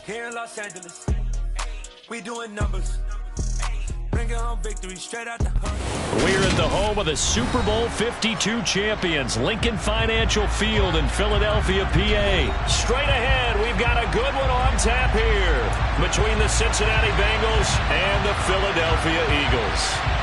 Here in Los Angeles, we doing numbers. Bringing home victory straight out the hood. We're at the home of the Super Bowl 52 champions, Lincoln Financial Field in Philadelphia, PA. Straight ahead, we've got a good one on tap here between the Cincinnati Bengals and the Philadelphia Eagles.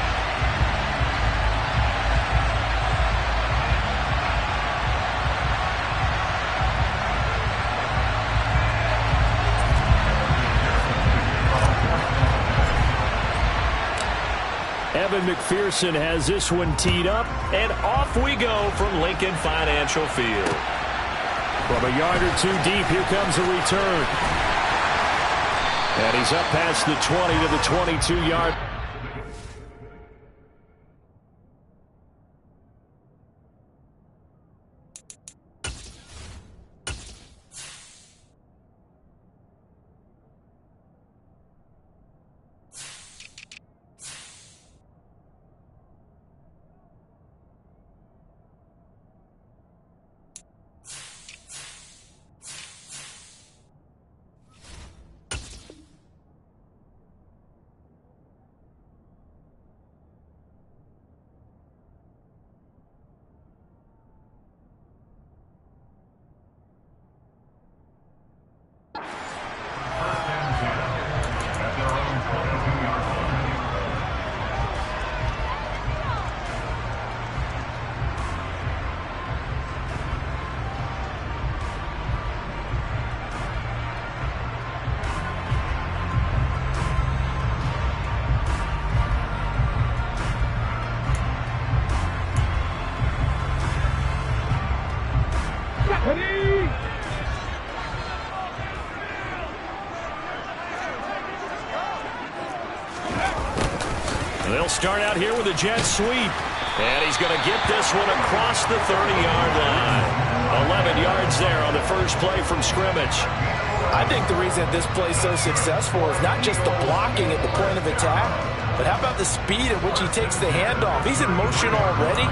Evan McPherson has this one teed up, and off we go from Lincoln Financial Field. From a yard or two deep, here comes a return. And he's up past the 20 to the 22-yard. They'll start out here with a jet sweep. And he's going to get this one across the 30-yard line. 11 yards there on the first play from scrimmage. I think the reason this play is so successful is not just the blocking at the point of attack, but how about the speed at which he takes the handoff? He's in motion already,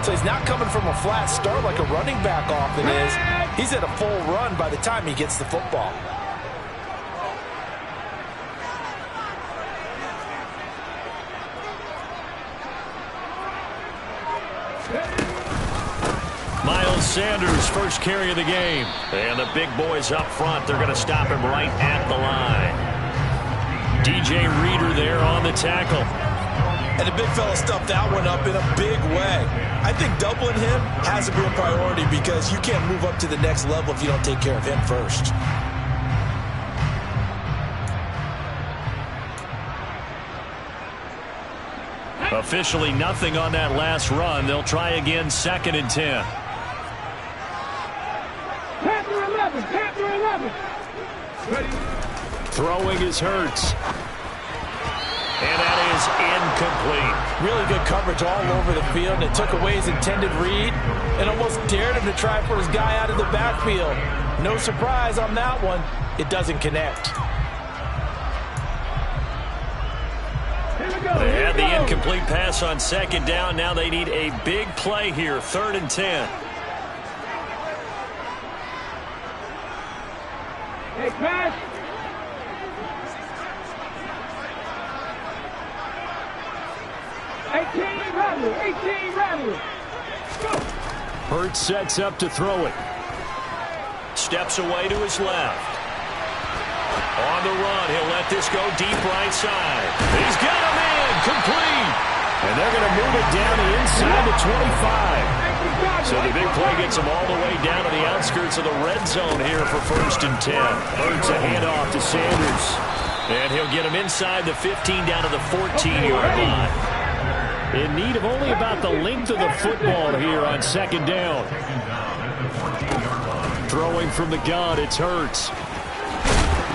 so he's not coming from a flat start like a running back often is. He's at a full run by the time he gets the football. Miles Sanders, first carry of the game. And the big boys up front, they're going to stop him right at the line. DJ Reader there on the tackle. And the big fella stuffed that one up in a big way. I think doubling him has to be a priority because you can't move up to the next level if you don't take care of him first. Officially nothing on that last run. They'll try again, 2nd and 10. Panther 11, Panther 11. Ready. Throwing is Hurts. And that is incomplete. Really good coverage all over the field, and it took away his intended read and almost dared him to try for his guy out of the backfield. No surprise on that one. It doesn't connect. They had the incomplete pass on 2nd down. Now they need a big play here, 3rd and 10. Hey, pass. Eighteen rattle. Go. Hurts sets up to throw it. Steps away to his left. On the run, he'll let this go deep right side. He's got him in, complete. And they're going to move it down the inside the 25. So the big play gets him all the way down to the outskirts of the red zone here for 1st and 10. Hurts a handoff to Sanders. And he'll get him inside the 15 down to the 14-yard line. In need of only about the length of the football here on 2nd down. Throwing from the gun, it's Hurts.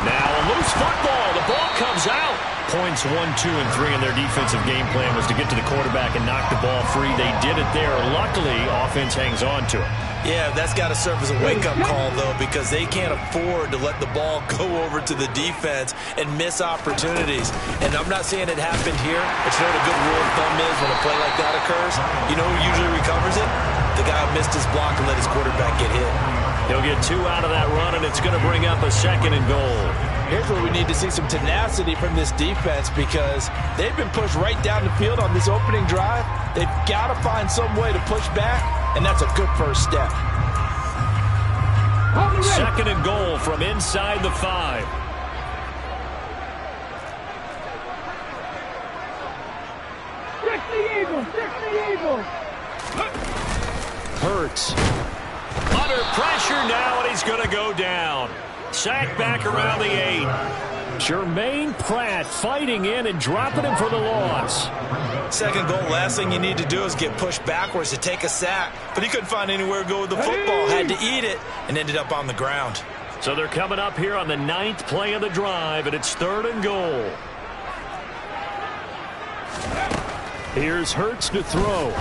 Now a loose football. The ball comes out. Points 1, 2, and 3 in their defensive game plan was to get to the quarterback and knock the ball free. They did it there. Luckily, offense hangs on to it. Yeah, that's got to serve as a wake-up call, though, because they can't afford to let the ball go over to the defense and miss opportunities. And I'm not saying it happened here, but you know what a good rule of thumb is when a play like that occurs? You know who usually recovers it? The guy who missed his block and let his quarterback get hit. He'll get 2 out of that run, and it's going to bring up a 2nd and goal. Here's where we need to see some tenacity from this defense because they've been pushed right down the field on this opening drive. They've got to find some way to push back, and that's a good first step. Second and goal from inside the 5. Fix the Eagles! Fix the Eagles! Hurts. Under pressure now, and he's going to go down. Sacked back around the 8. Jermaine Pratt fighting in and dropping him for the loss. Second goal, last thing you need to do is get pushed backwards to take a sack. But he couldn't find anywhere to go with the football, had to eat it, and ended up on the ground. So they're coming up here on the 9th play of the drive, and it's 3rd and goal. Here's Hurts to throw.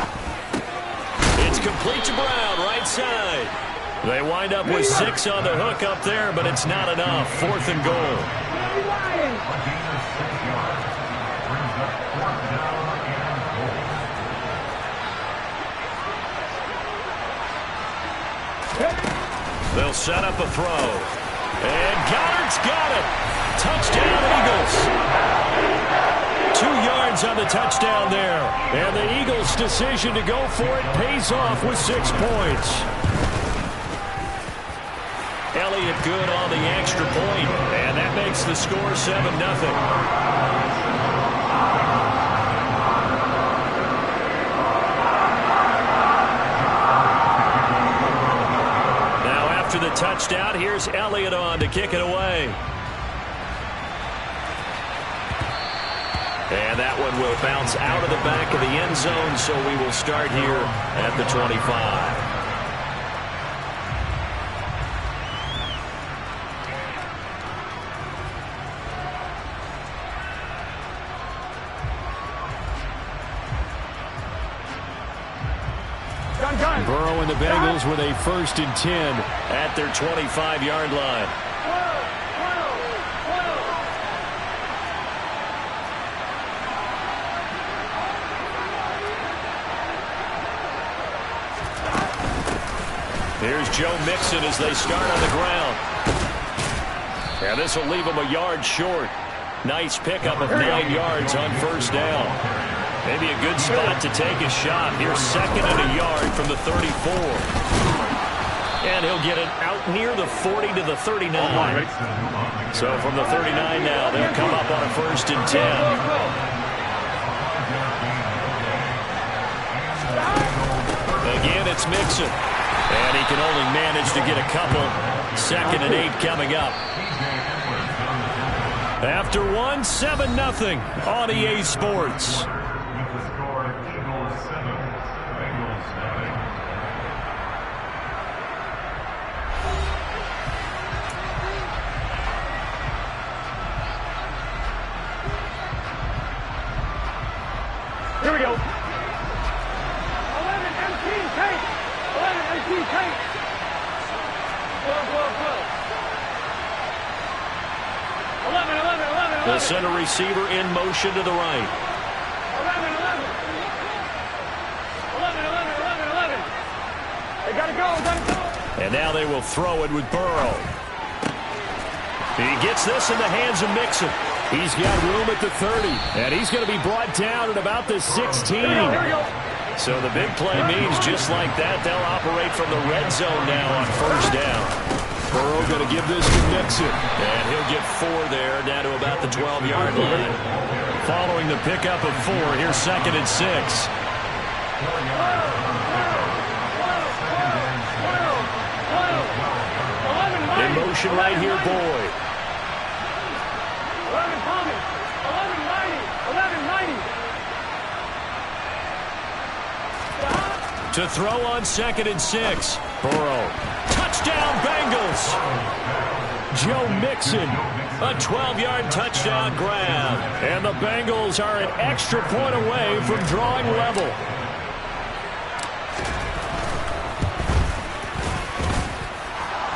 It's complete to Brown, right side. They wind up with 6 on the hook up there, but it's not enough. 4th and goal. They'll set up a throw. And Goddard's got it. Touchdown, Eagles. 2 yards on the touchdown there. And the Eagles' decision to go for it pays off with 6 points. Elliott good on the extra point, and that makes the score 7-0. Now after the touchdown, here's Elliott on to kick it away. And that one will bounce out of the back of the end zone, so we will start here at the 25. Burrow and the Bengals with a 1st and 10 at their 25-yard line. Here's Joe Mixon as they start on the ground. And this will leave him a yard short. Nice pickup of 9 yards on 1st down. Maybe a good spot to take a shot. Here's 2nd and a yard from the 34. And he'll get it out near the 40 to the 39. So from the 39 now, they'll come up on a 1st and 10. Again, it's Mixon. And he can only manage to get a couple. 2nd and 8 coming up. After one, 7-0 on EA Sports. Here we go. 11 MC tape. 11 MC tape. 11. The center receiver in motion to the right. 11. They gotta go. And now they will throw it with Burrow. He gets this in the hands of Mixon. He's got room at the 30, and he's going to be brought down at about the 16. Here we go. So the big play means just like that, they'll operate from the red zone now on 1st down. Burrow going to give this to Mixon. And he'll get 4 there, down to about the 12-yard line. Following the pickup of 4, here's 2nd and 6. In motion right here, Boyd. 11 Thomas. 11 90. To throw on 2nd and 6. Burrow. Touchdown, Bengals. Joe Mixon. A 12-yard touchdown grab. And the Bengals are an extra point away from drawing level.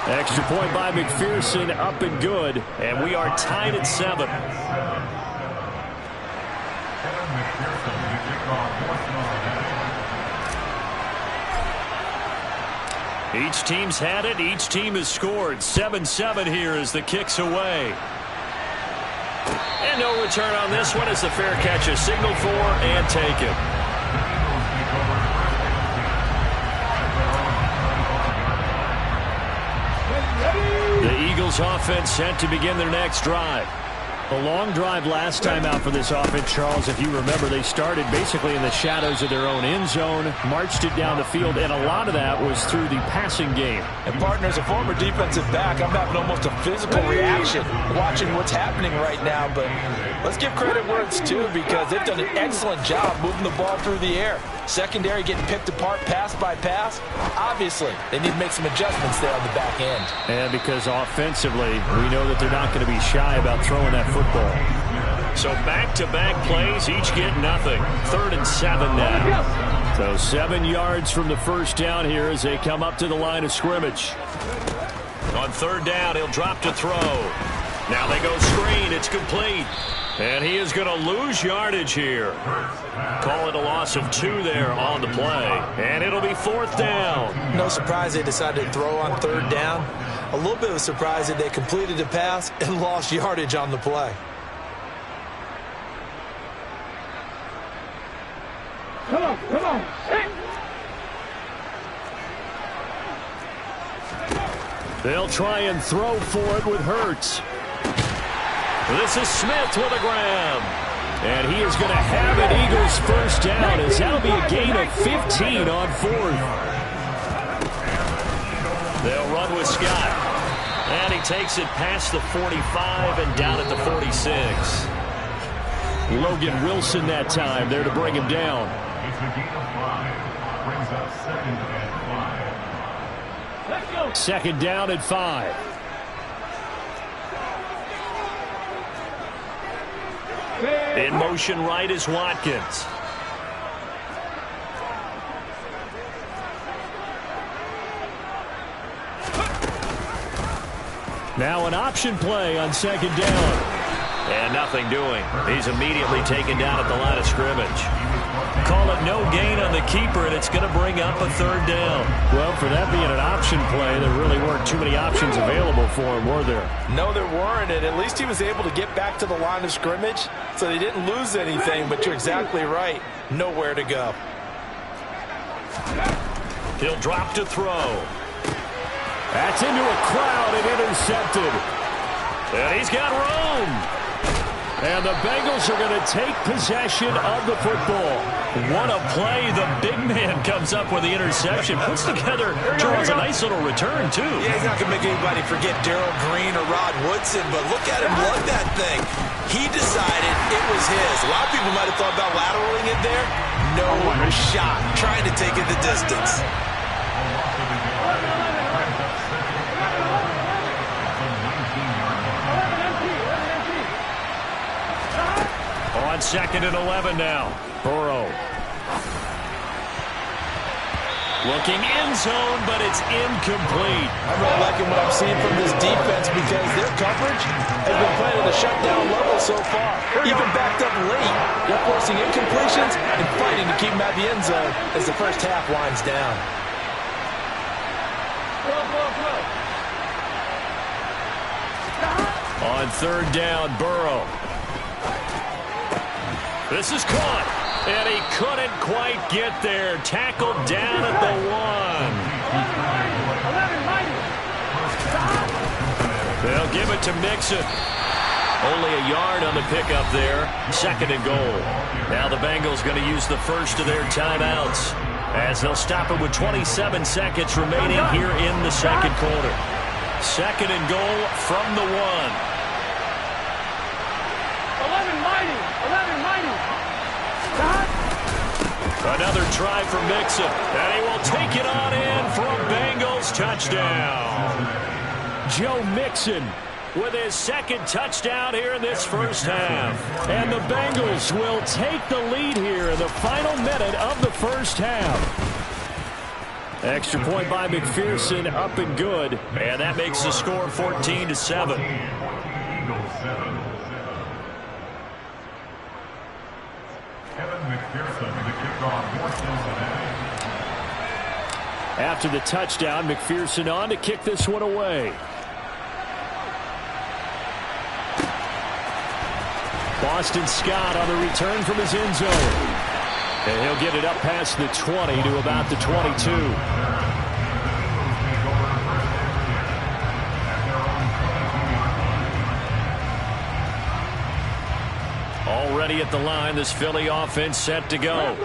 Extra point by McPherson, up and good. And we are tied at 7. Each team's had it. Each team has scored. 7-7 here as the kick's away. And no return on this one as the fair catch is signaled for and taken. The Eagles offense set to begin their next drive. A long drive last time out for this offense, Charles. If you remember, they started basically in the shadows of their own end zone, marched it down the field, and a lot of that was through the passing game. And, partner, as a former defensive back, I'm having almost a physical reaction watching what's happening right now. But let's give credit where it's due because they've done an excellent job moving the ball through the air. Secondary getting picked apart pass by pass. Obviously, they need to make some adjustments there on the back end. And because offensively, we know that they're not going to be shy about throwing that football. So back-to-back plays, each get nothing. 3rd and 7 now. So 7 yards from the first down here as they come up to the line of scrimmage. On 3rd down, he'll drop to throw. Now they go screen. It's complete. And he is going to lose yardage here. Call it a loss of 2 there on the play. And it'll be 4th down. No surprise they decided to throw on 3rd down. A little bit of a surprise that they completed the pass and lost yardage on the play. Come on, come on. They'll try and throw for it with Hurts. This is Smith with a grab. And he is going to have an Eagles first down as that'll be a gain of 15 on 4th. They'll run with Scott. And he takes it past the 45 and down at the 46. Logan Wilson that time there to bring him down. Second down at 5. In motion right is Watkins. Now an option play on 2nd down. And nothing doing. He's immediately taken down at the line of scrimmage. Call it no gain on the keeper, and it's going to bring up a 3rd down. Well, for that being an option play, there really weren't too many options available for him, were there? No, there weren't, and at least he was able to get back to the line of scrimmage, so they didn't lose anything, but you're exactly right. Nowhere to go. He'll drop to throw. That's into a crowd and intercepted. And he's got room. And the Bengals are going to take possession of the football. What a play. The big man comes up with the interception. Puts together, Charles, a nice little return, too. Yeah, he's not going to make anybody forget Darrell Green or Rod Woodson, but look at him lug that thing. He decided it was his. A lot of people might have thought about lateraling it there. No shot. Trying to take it the distance. On 2nd and 11 now. Burrow. Looking end zone, but it's incomplete. I'm really liking what I'm seeing from this defense because their coverage has been playing at a shutdown level so far. Even backed up late, they're forcing incompletions and fighting to keep them at the end zone as the first half winds down. On 3rd down, Burrow. This is caught, and he couldn't quite get there. Tackled down at the 1. They'll give it to Mixon. Only a yard on the pickup there. 2nd and goal. Now the Bengals going to use the first of their timeouts as they'll stop it with 27 seconds remaining here in the 2nd quarter. 2nd and goal from the 1. 11 mighty. Another try for Mixon, and he will take it on in for a Bengals touchdown. Joe Mixon with his 2nd touchdown here in this first half. And the Bengals will take the lead here in the final minute of the first half. Extra point by McPherson, up and good. And that makes the score 14-7. After the touchdown, McPherson on to kick this one away. Boston Scott on the return from his end zone. And he'll get it up past the 20 to about the 22. Already at the line, this Philly offense set to go.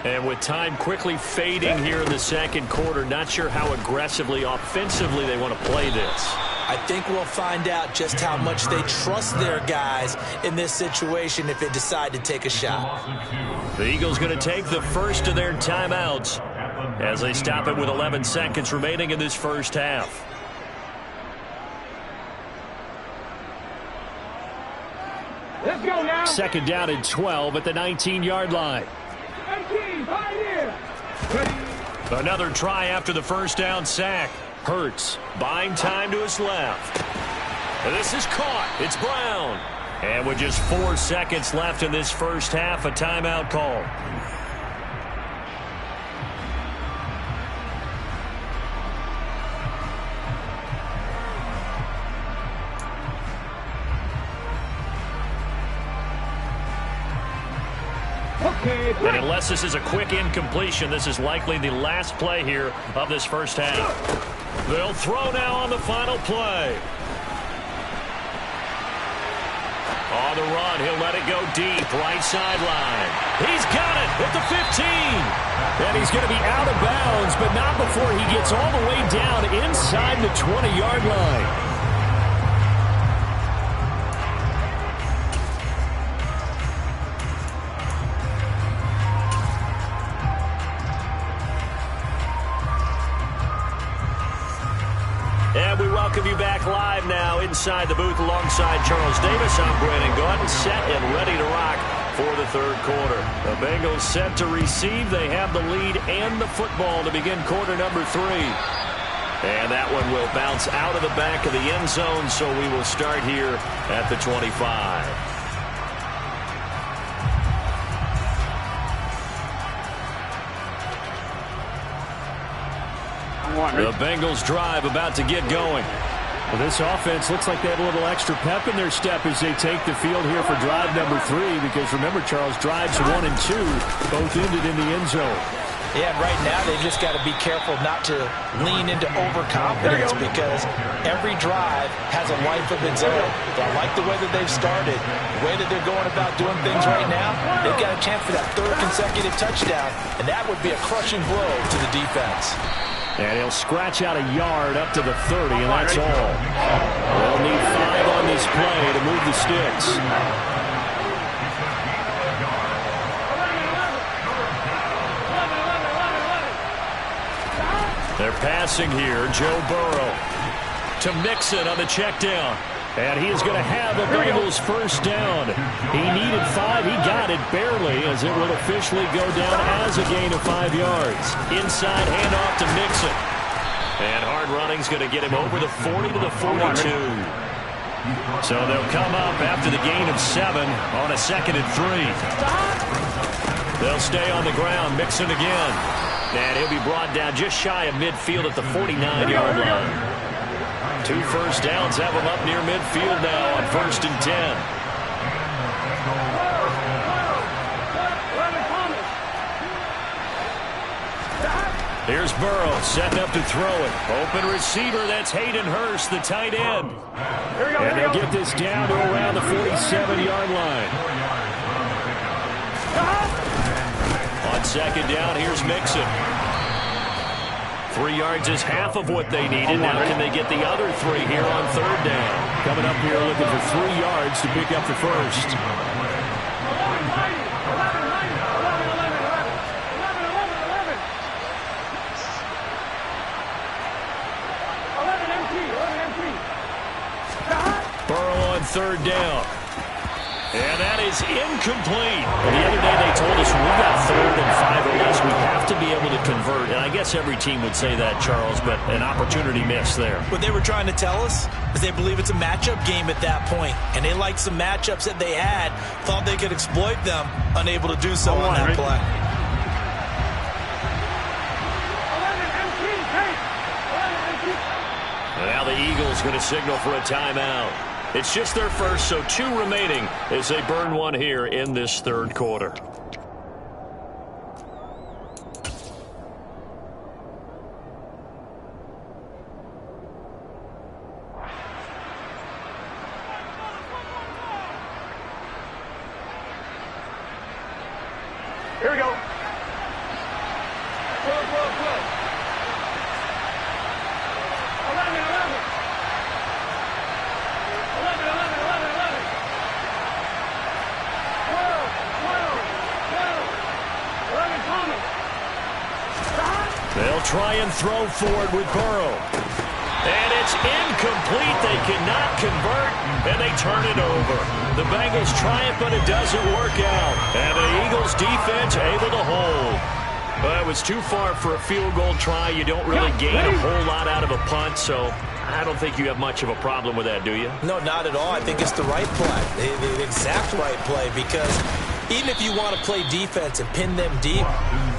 And with time quickly fading here in the second quarter, not sure how aggressively, offensively they want to play this. I think we'll find out just how much they trust their guys in this situation if they decide to take a shot. The Eagles going to take the first of their timeouts as they stop it with 11 seconds remaining in this first half. Let's go now. Second down and 12 at the 19-yard line. 18, right here. Another try after the first down sack. Hurts buying time to his left. And this is caught. It's Brown. And with just 4 seconds left in this first half, a timeout call. And unless this is a quick incompletion, this is likely the last play here of this first half. They'll throw now on the final play. On the run, he'll let it go deep, right sideline. He's got it at the 15. And he's going to be out of bounds, but not before he gets all the way down inside the 20-yard line. And we welcome you back live now inside the booth alongside Charles Davis. I'm Brandon Gordon, set and ready to rock for the third quarter. The Bengals set to receive. They have the lead and the football to begin quarter number 3. And that one will bounce out of the back of the end zone, so we will start here at the 25. The Bengals drive about to get going. Well, this offense looks like they have a little extra pep in their step as they take the field here for drive number 3, because remember, Charles, drives 1 and 2 both ended in the end zone. Yeah, right now they've just got to be careful not to lean into overconfidence, because every drive has a life of its own. But I like the way that they've started, the way that they're going about doing things right now. They've got a chance for that 3rd consecutive touchdown, and that would be a crushing blow to the defense. And he'll scratch out a yard up to the 30, and that's all. They'll need 5 on this play to move the sticks. They're passing here. Joe Burrow to Mixon on the check down. And he is going to have the Bengals first down. He needed 5. He got it barely, as it will officially go down as a gain of 5 yards. Inside handoff to Mixon. And hard running's going to get him over the 40 to the 42. So they'll come up after the gain of 7 on a 2nd and 3. They'll stay on the ground. Mixon again. And he'll be brought down just shy of midfield at the 49-yard line. 2 first downs have him up near midfield now on 1st and 10. Here's Burrow setting up to throw it. Open receiver, that's Hayden Hurst, the tight end. And they'll get this down to around the 47-yard line. On 2nd down, here's Mixon. 3 yards is half of what they needed. Now can they get the other 3 here on 3rd down? Coming up here looking for 3 yards to pick up the first. Burrow on 3rd down. And that is incomplete. And the other day they told us when we've got 3rd and 5 or less, we have to be able to convert. And I guess every team would say that, Charles, but an opportunity missed there. What they were trying to tell us is they believe it's a matchup game at that point. And they liked some matchups that they had, thought they could exploit them, unable to do so on that play. Now the Eagles going to signal for a timeout. It's just their first, so 2 remaining as they burn one here in this third quarter. Here we go. Go. 11. 11 coming. They'll try and throw for it with Burrow. And it's incomplete. They cannot convert, and they turn it over. The Bengals try it, but it doesn't work out. And the Eagles defense able to hold. Well, it was too far for a field goal try. You don't really gain a whole lot out of a punt, so I don't think you have much of a problem with that, do you? No, not at all. I think it's the right play, the exact right play, because even if you want to play defense and pin them deep,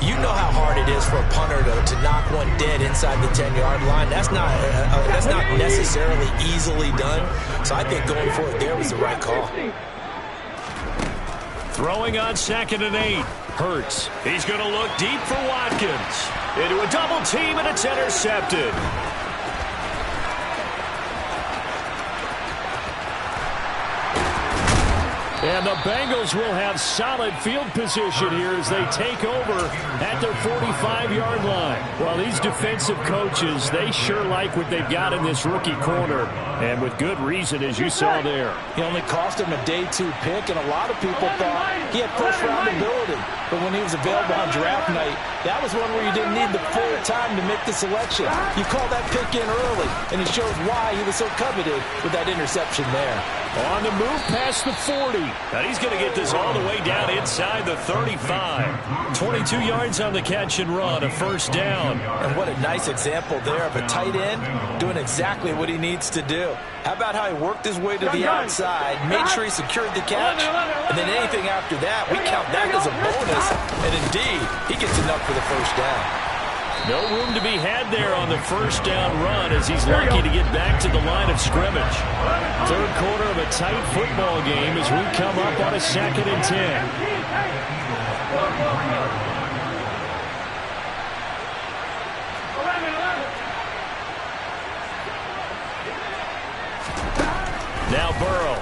you know how hard it is for a punter to knock one dead inside the 10-yard line. That's not necessarily easily done. So I think going for it there was the right call. Throwing on 2nd and 8. Hurts. He's going to look deep for Watkins. Into a double team, and it's intercepted. And the Bengals will have solid field position here as they take over at their 45-yard line. Well, these defensive coaches, they sure like what they've got in this rookie corner, and with good reason, as you saw there. He only cost him a day 2 pick, and a lot of people thought he had first-round ability. But when he was available on draft night, that was one where you didn't need the full time to make the selection. You call that pick in early, and it shows why he was so coveted with that interception there. On the move past the 40. And he's going to get this all the way down inside the 35. 22 yards on the catch and run, a first down. And what a nice example there of a tight end doing exactly what he needs to do. How about how he worked his way to the outside, made sure he secured the catch, and then anything after that, we count that as a bonus. And indeed, he gets enough for the first down. No room to be had there on the first down run as he's lucky to get back to the line of scrimmage. Third quarter of a tight football game as we come up on a 2nd and 10. Now Burrow.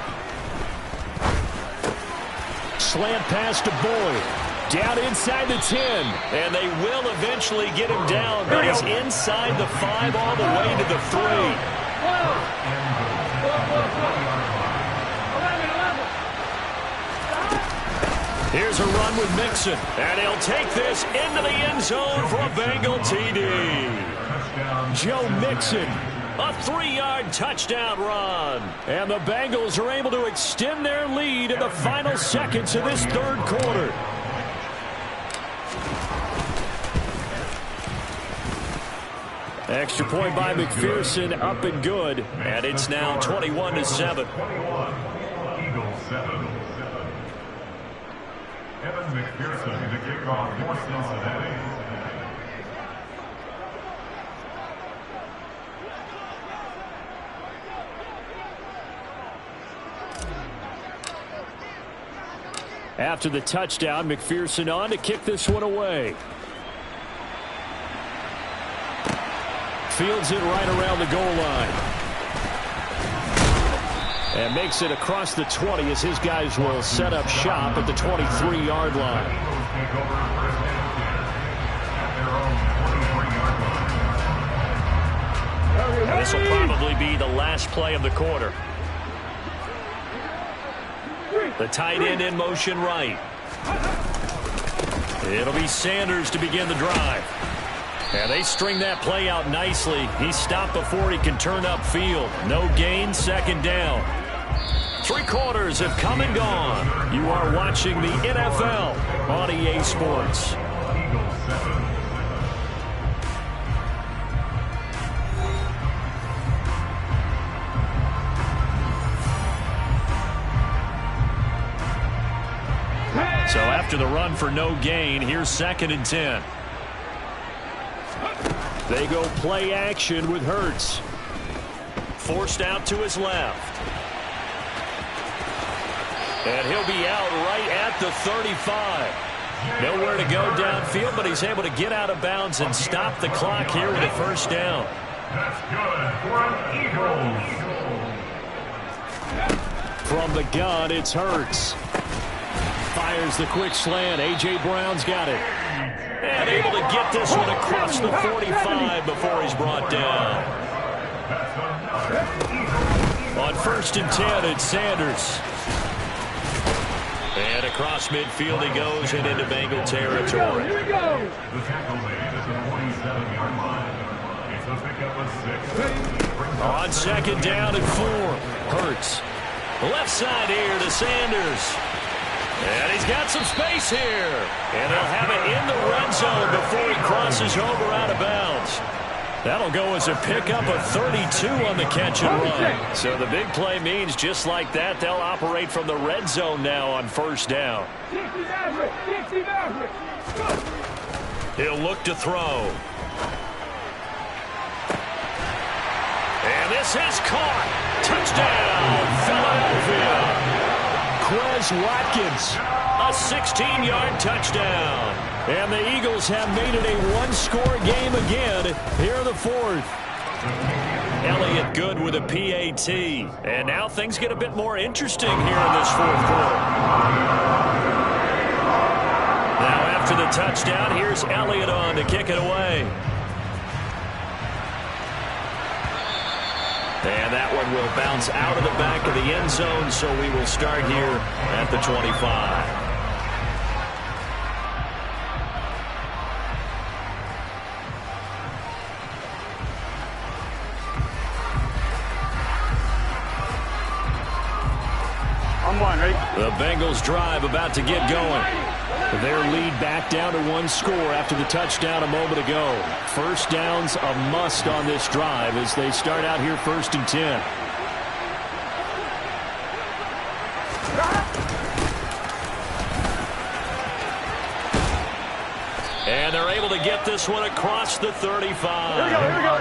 Slant pass to Boyd. Down inside the 10, and they will eventually get him down, but he's inside the 5 all the way to the 3. Here's a run with Mixon, and he'll take this into the end zone for a Bengal TD. Joe Mixon, a 3-yard touchdown run. And the Bengals are able to extend their lead in the final seconds of this third quarter. Extra point by McPherson, up and good, and it's now 21-7. Eagles 7. Evan McPherson, the kickoff for Cincinnati. After the touchdown, McPherson on to kick this one away. Fields it right around the goal line. And makes it across the 20 as his guys will set up shop at the 23-yard line. And this will probably be the last play of the quarter. The tight end in motion right. It'll be Sanders to begin the drive. And they string that play out nicely. He's stopped before he can turn upfield. No gain, 2nd down. 3 quarters have come and gone. You are watching the NFL on EA Sports. So after the run for no gain, here's 2nd and 10. They go play action with Hurts. Forced out to his left. And he'll be out right at the 35. Nowhere to go downfield, but he's able to get out of bounds and stop the clock here with a first down. That's good for an Eagles. From the gun, it's Hurts. Fires the quick slant. A.J. Brown's got it. And able to get this one across the 45 before he's brought down. On 1st and 10, it's Sanders. And across midfield he goes and into Bengal territory. Here we go. The tackle made at the 47-yard line. It's a pickup of 6. On 2nd down and 4, Hurts. Left side here to Sanders. And he's got some space here. And he'll have it in the red zone before he crosses over out of bounds. That'll go as a pickup of 32 on the catch and run. So the big play means just like that, they'll operate from the red zone now on 1st down. He'll look to throw. And this is caught. Touchdown, Philadelphia. Quez Watkins, a 16-yard touchdown. And the Eagles have made it a one-score game again here in the 4th. Elliott good with a PAT. And now things get a bit more interesting here in this 4th quarter. Now after the touchdown, here's Elliott on to kick it away. And that one will bounce out of the back of the end zone, so we will start here at the 25. The Bengals drive about to get going. Their lead back down to 1 score after the touchdown a moment ago. 1st down's a must on this drive as they start out here 1st and 10. And they're able to get this one across the 35. Here we go.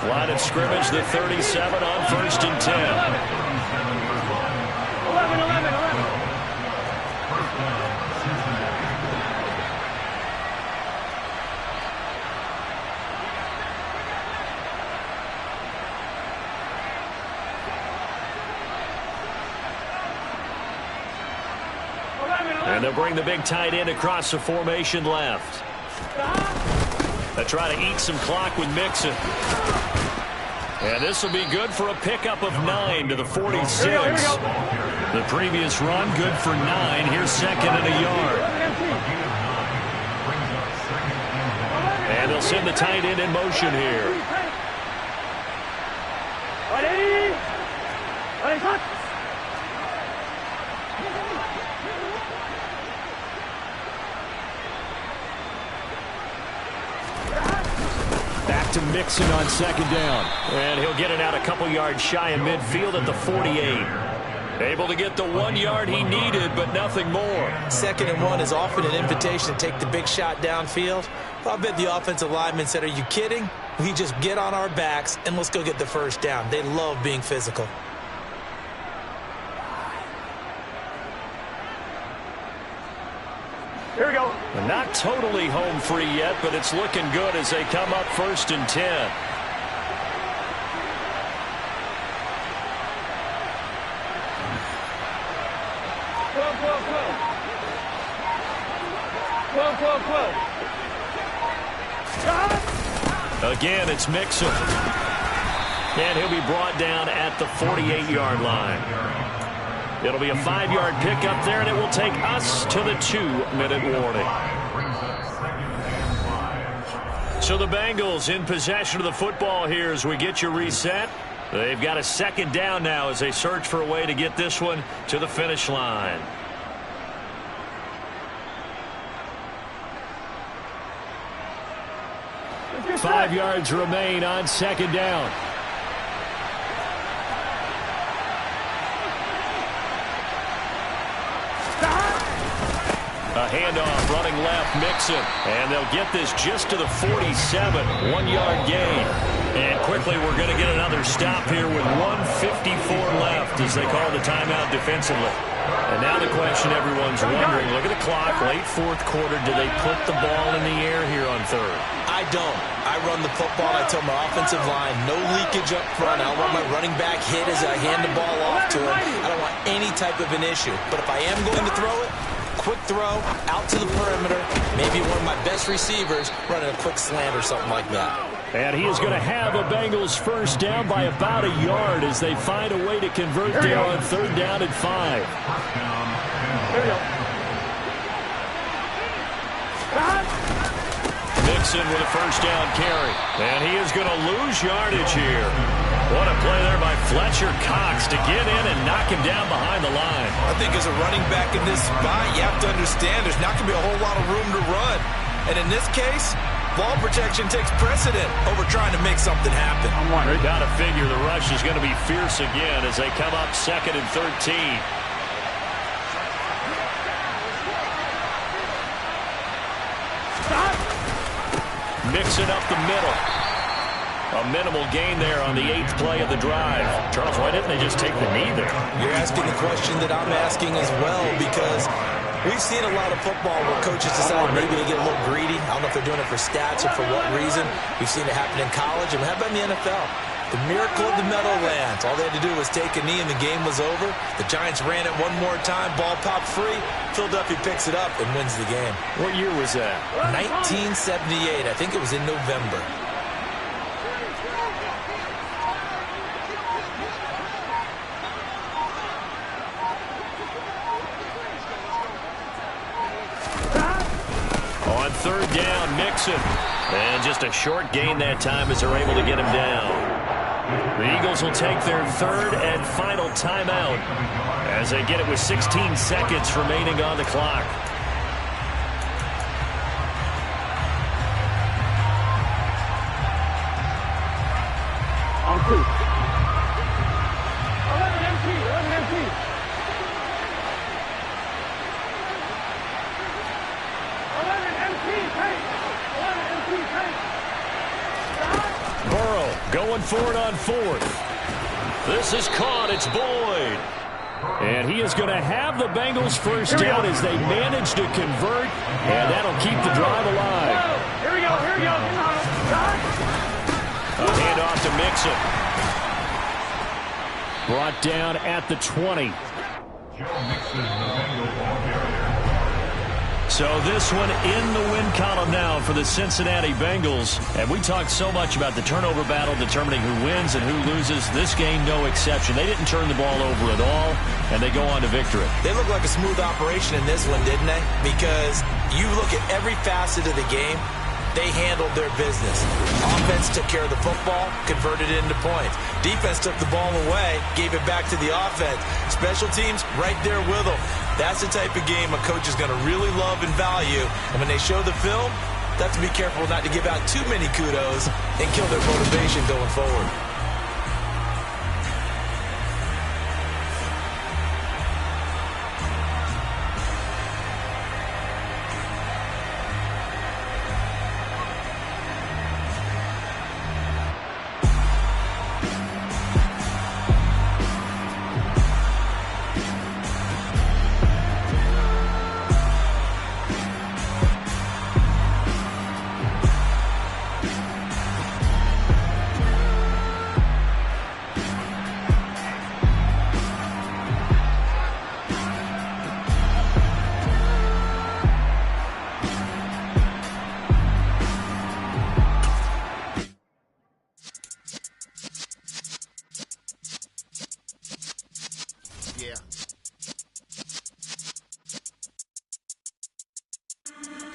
Line of scrimmage, the 37 on 1st and 10. 11. And they'll bring the big tight end across the formation left. They try to eat some clock with Mixon. And this will be good for a pickup of 9 to the 46. The previous run, good for 9. Here's 2nd and a yard. And they'll send the tight end in motion here. Back to Mixon on 2nd down. And he'll get it out a couple yards shy of midfield at the 48. Able to get the 1 yard he needed, but nothing more. 2nd and 1 is often an invitation to take the big shot downfield. I bet the offensive lineman said, are you kidding? We just get on our backs and let's go get the 1st down. They love being physical. Here we go. Not totally home free yet, but it's looking good as they come up 1st and 10. Again, it's Mixon. And he'll be brought down at the 48-yard line. It'll be a 5-yard pickup there, and it will take us to the 2-minute warning. So the Bengals in possession of the football here as we get you reset. They've got a 2nd down now as they search for a way to get this one to the finish line. Five yards remain on 2nd down. A handoff running left, Mixon. And they'll get this just to the 47, 1-yard gain. And quickly we're going to get another stop here with 1:54 left as they call the timeout defensively. And now the question everyone's wondering, look at the clock, late fourth quarter, do they put the ball in the air here on third? I don't. I run the football. I tell my offensive line, no leakage up front. I don't want my running back hit as I hand the ball off to him. I don't want any type of an issue. But if I am going to throw it, quick throw, out to the perimeter, maybe one of my best receivers running a quick slant or something like that. And he is going to have a Bengals first down by about a yard as they find a way to convert there on third down and 5. There you go. Mixon with a first down carry. And he is going to lose yardage here. What a play there by Fletcher Cox to get in and knock him down behind the line. I think as a running back in this spot, you have to understand there's not going to be a whole lot of room to run. And in this case, ball protection takes precedent over trying to make something happen. Got to figure the rush is going to be fierce again as they come up 2nd and 13. Mixing up the middle. A minimal gain there on the 8th play of the drive. Charles, why didn't they just take the knee there? You're asking the question that I'm asking as well, because we've seen a lot of football where coaches decide maybe to get a little greedy. I don't know if they're doing it for stats or for what reason. We've seen it happen in college, and how about in the NFL? The miracle of the Meadowlands. All they had to do was take a knee, and the game was over. The Giants ran it one more time. Ball popped free. Philadelphia picks it up and wins the game. What year was that? 1978. I think it was in November. On third down, Mixon. And just a short gain that time as they're able to get him down. The Eagles will take their third and final timeout as they get it with 16 seconds remaining on the clock. On 2. 11 empty. 11 empty. 11 empty. Tank. 11 empty. Tank. Burrow going for it on 4th. This is caught. It's Boyd. And he is going to have the Bengals first down as they manage to convert, and that'll keep the drive alive. Here we go. Here we go. A handoff to Mixon. Brought down at the 20. So this one in the win column now for the Cincinnati Bengals. And we talked so much about the turnover battle determining who wins and who loses. This game, no exception. They didn't turn the ball over at all, and they go on to victory. They look like a smooth operation in this one, didn't they? Because you look at every facet of the game, they handled their business. Offense took care of the football, converted it into points. Defense took the ball away, gave it back to the offense. Special teams, right there with them. That's the type of game a coach is going to really love and value. And when they show the film, they have to be careful not to give out too many kudos and kill their motivation going forward.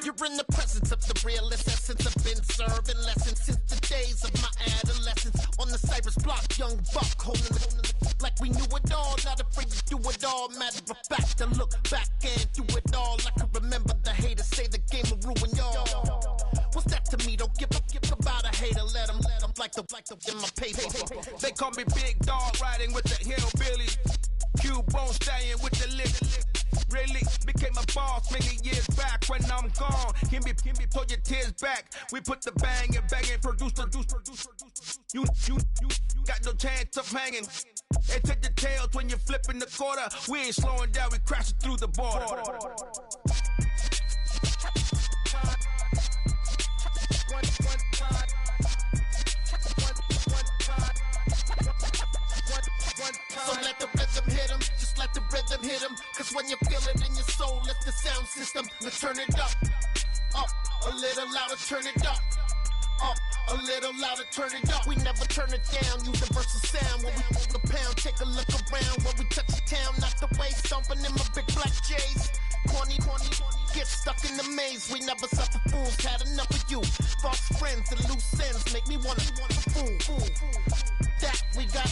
You're in the presence of the realest essence. I've been serving lessons since the days of my adolescence. On the Cypress block, young buck holding the like we knew it all. Not afraid to do it all. Matter of fact, to look back and do it all. I can remember the haters say the game will ruin y'all. What's that to me? Don't give about a hater. Let them like the in my paper. They call me Big Dog, riding with the hillbillies. Cube bone stallion with the lick. really became a boss many years back. When I'm gone, can be pull your tears back. We put the bang and produce. You got no chance of hanging. And take the tails when you're flipping the quarter. We ain't slowing down, we crashing through the border. So let the rhythm hit him, just let the rhythm hit him. Cause when you feel it in your soul, lift the sound system. Let's turn it up, a little louder, turn it up. A little louder, turn it up. We never turn it down, universal sound. When we move the pound, take a look around. When we touch the town, not the way, stomping in my big black J's. Corny, get stuck in the maze. We never suffer fools, had enough of you. False friends and loose ends make me wanna fool. That we got enough.